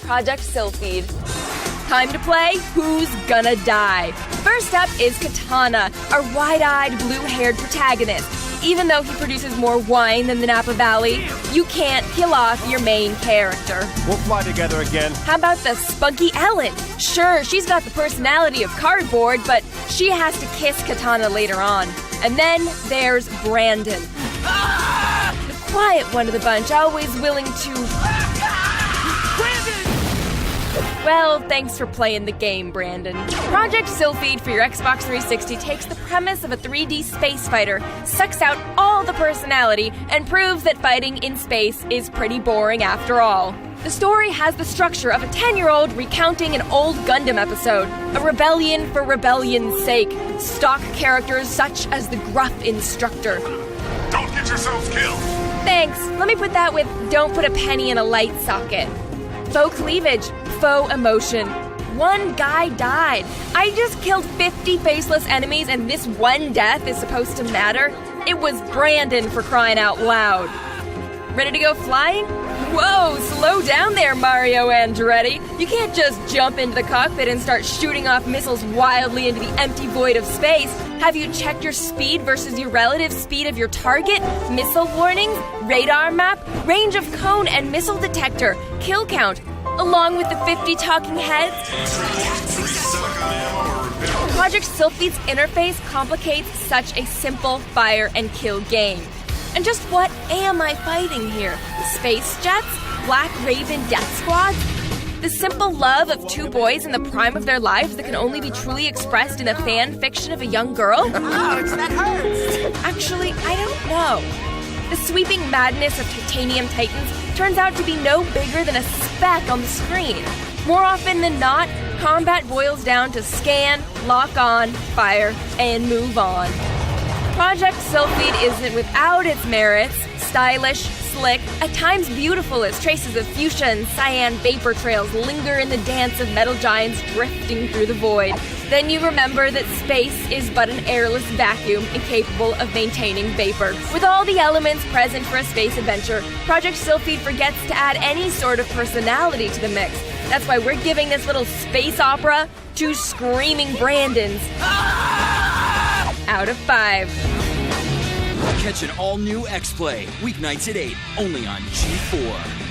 Project Sylpheed. Time to play Who's Gonna Die? First up is Katana, our wide-eyed, blue-haired protagonist. Even though he produces more wine than the Napa Valley, you can't kill off your main character. We'll fly together again. How about the spunky Ellen? Sure, she's got the personality of cardboard, but she has to kiss Katana later on. And then there's Brandon. The quiet one of the bunch, always willing to... Well, thanks for playing the game, Brandon. Project Sylpheed for your Xbox 360 takes the premise of a 3D space fighter, sucks out all the personality, and proves that fighting in space is pretty boring after all. The story has the structure of a 10-year-old recounting an old Gundam episode, a rebellion for rebellion's sake, stock characters such as the gruff instructor. Don't get yourselves killed! Thanks. Let me put that with don't put a penny in a light socket. Faux cleavage, faux emotion. One guy died. I just killed 50 faceless enemies and this one death is supposed to matter? It was Brandon, for crying out loud. Ready to go flying? Whoa, slow down there, Mario Andretti. You can't just jump into the cockpit and start shooting off missiles wildly into the empty void of space. Have you checked your speed versus your relative speed of your target? Missile warnings, radar map, range of cone and missile detector, kill count, along with the 50 talking heads? Project Sylpheed's interface complicates such a simple fire and kill game. And just what am I fighting here? Space jets? Black Raven death squads? The simple love of two boys in the prime of their lives that can only be truly expressed in a fan fiction of a young girl? Ouch, that hurts! Actually, I don't know. The sweeping madness of Titanium Titans turns out to be no bigger than a speck on the screen. More often than not, combat boils down to scan, lock on, fire, and move on. Project Sylpheed isn't without its merits. Stylish, slick, at times beautiful as traces of fuchsia and cyan vapor trails linger in the dance of metal giants drifting through the void. Then you remember that space is but an airless vacuum incapable of maintaining vapor. With all the elements present for a space adventure, Project Sylpheed forgets to add any sort of personality to the mix. That's why we're giving this little space opera 2 screaming Brandons out of 5. Catch an all-new X-Play, weeknights at 8, only on G4.